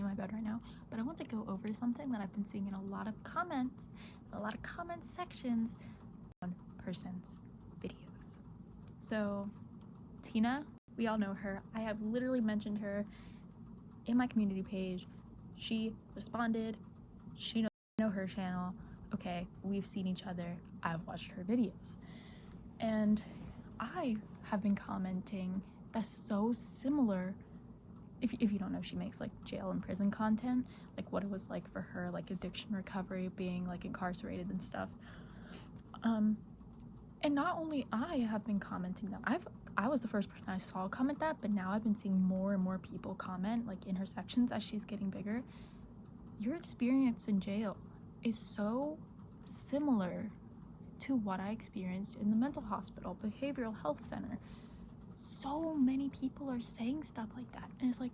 my bed right now, but I want to go over something that I've been seeing in a lot of comment sections on person's videos. So Tina, we all know her. I have literally mentioned her in my community page. She responded. She know her channel. Okay, we've seen each other. I've watched her videos. And I have been commenting that's so similar. If you don't know, she makes like jail and prison content, like what it was like for her, like addiction recovery, being like incarcerated and stuff. And not only I have been commenting that, I was the first person I saw comment that, but now I've been seeing more and more people comment like in her sections as she's getting bigger. Your experience in jail is so similar to what I experienced in the mental hospital, behavioral health center. So many people are saying stuff like that, and it's like,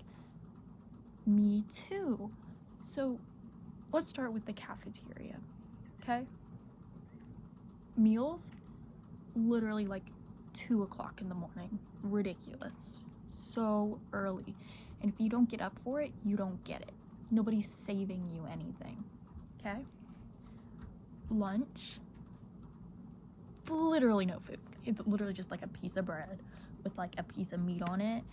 me too. So let's start with the cafeteria, okay? Meals, literally like 2 o'clock in the morning. Ridiculous. So early. And if you don't get up for it, you don't get it. Nobody's saving you anything, okay? Lunch, literally no food. It's literally just like a piece of bread with like a piece of meat on it,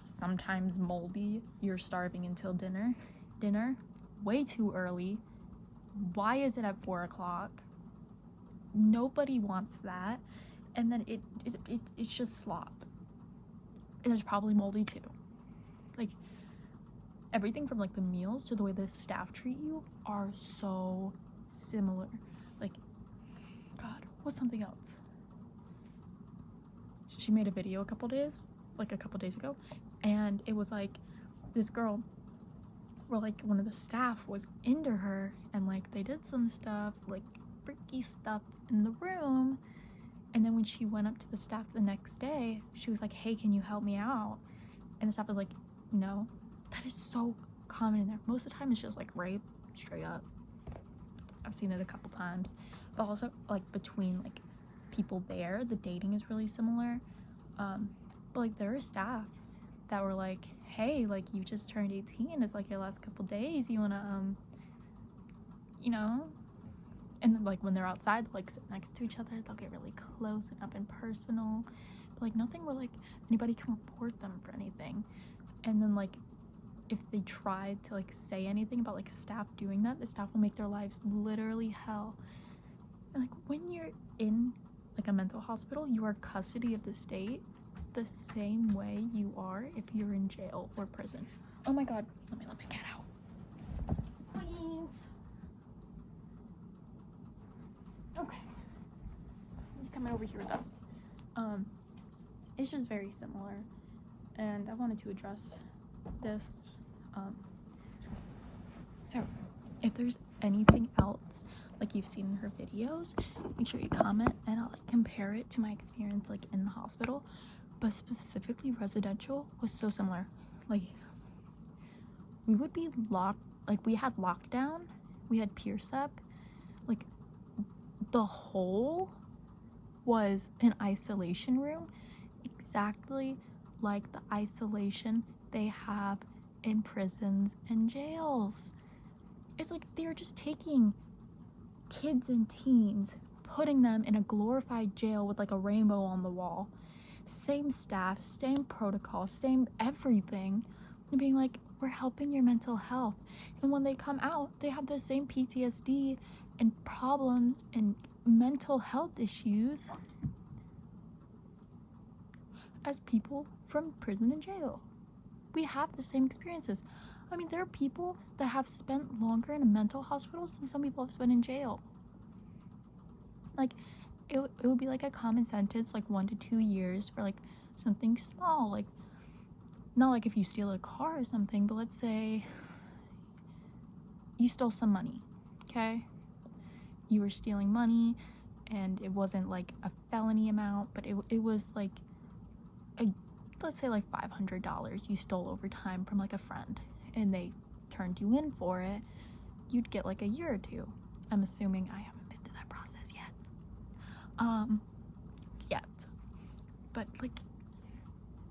sometimes moldy. You're starving until dinner, way too early. Why is it at 4 o'clock? Nobody wants that. And then it's just slop. And there's probably moldy too. Like everything from like the meals to the way the staff treat you are so similar. Like, God, what's something else? She made a video a couple days ago, and it was like this girl where like one of the staff was into her, and like they did some stuff, like freaky stuff in the room. And then when she went up to the staff the next day, she was like, hey, can you help me out? And the staff was like, no. That is so common in there. Most of the time it's just like rape, straight up. I've seen it a couple times. But also like between like people there, the dating is really similar. But like there are staff that were like, hey, like you just turned 18, it's like your last couple days, you wanna and then like when they're outside, like sit next to each other, they'll get really close and up and personal, but like nothing where like anybody can report them for anything. And then like if they try to like say anything about like staff doing that, the staff will make their lives literally hell. And like when you're in like a mental hospital, you are custody of the state the same way you are if you're in jail or prison. Oh my God, let me let my cat out, please. Okay, he's coming over here with us. It's just very similar, and I wanted to address this. So if there's anything else like you've seen in her videos, make sure you comment, and I'll like compare it to my experience like in the hospital. But specifically residential was so similar. Like we would be locked, like we had lockdown, we had peer sep, like the whole was an isolation room, exactly like the isolation they have in prisons and jails. It's like they're just taking kids and teens, putting them in a glorified jail with like a rainbow on the wall. Same staff, same protocol, same everything, and being like, we're helping your mental health. And when they come out, they have the same PTSD and problems and mental health issues as people from prison and jail. We have the same experiences. I mean, there are people that have spent longer in a mental hospital than some people have spent in jail. Like it would be like a common sentence, like 1 to 2 years for like something small, like not like if you steal a car or something, but let's say you stole some money, okay? You were stealing money and it wasn't like a felony amount, but it was like let's say like $500 you stole over time from like a friend, and they turned you in for it. You'd get like a year or 2. I'm assuming, I haven't been through that process yet. But like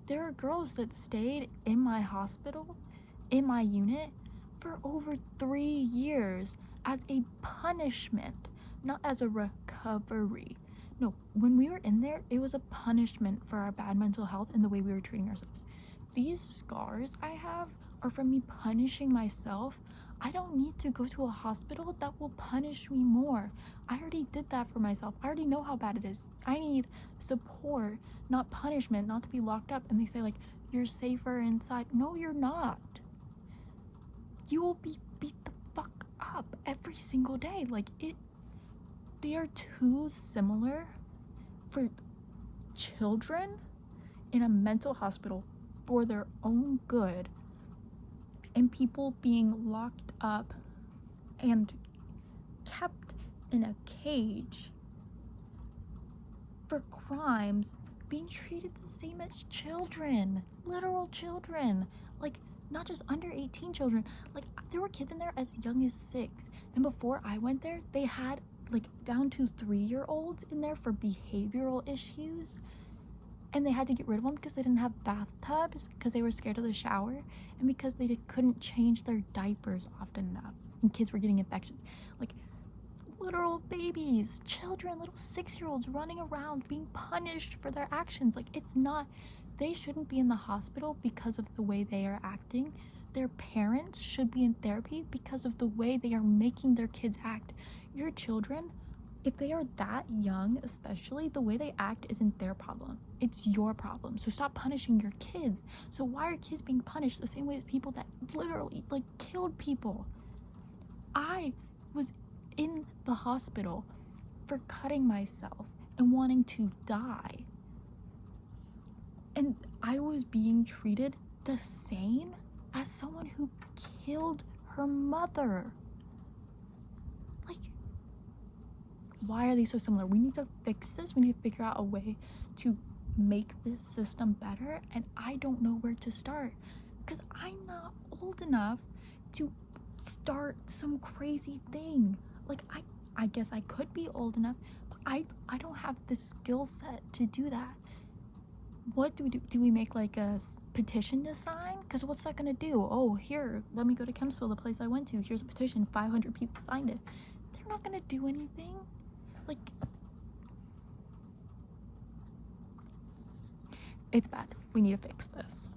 there are girls that stayed in my hospital, in my unit, for over 3 years as a punishment, not as a recovery. No, when we were in there, it was a punishment for our bad mental health and the way we were treating ourselves. These scars I have are from me punishing myself. I don't need to go to a hospital that will punish me more. I already did that for myself. I already know how bad it is. I need support, not punishment, not to be locked up. And they say, like, you're safer inside. No, you're not. You will be beat the fuck up every single day. Like, they are too similar for children in a mental hospital for their own good, and people being locked up and kept in a cage for crimes being treated the same as children, literal children, like not just under 18 children. Like, there were kids in there as young as 6, and before I went there, they had like down to 3-year-olds in there for behavioral issues, and they had to get rid of them because they didn't have bathtubs, because they were scared of the shower, and because they couldn't change their diapers often enough, and kids were getting infections. Like, literal babies, children, little 6-year-olds running around being punished for their actions. Like, it's not, they shouldn't be in the hospital because of the way they are acting. Their parents should be in therapy because of the way they are making their kids act. Your children, if they are that young, especially, the way they act isn't their problem. It's your problem. So stop punishing your kids. So why are kids being punished the same way as people that literally, like, killed people? I was in the hospital for cutting myself and wanting to die. And I was being treated the same as someone who killed her mother. Like, why are they so similar? We need to fix this. We need to figure out a way to make this system better, and I don't know where to start because I'm not old enough to start some crazy thing. Like, I guess I could be old enough, but I don't have the skill set to do that. What do we do? Do we make like a petition to sign? Because what's that gonna do? Oh, here, let me go to Kempsville, the place I went to. Here's a petition. 500 people signed it. They're not gonna do anything. Like, it's bad. We need to fix this.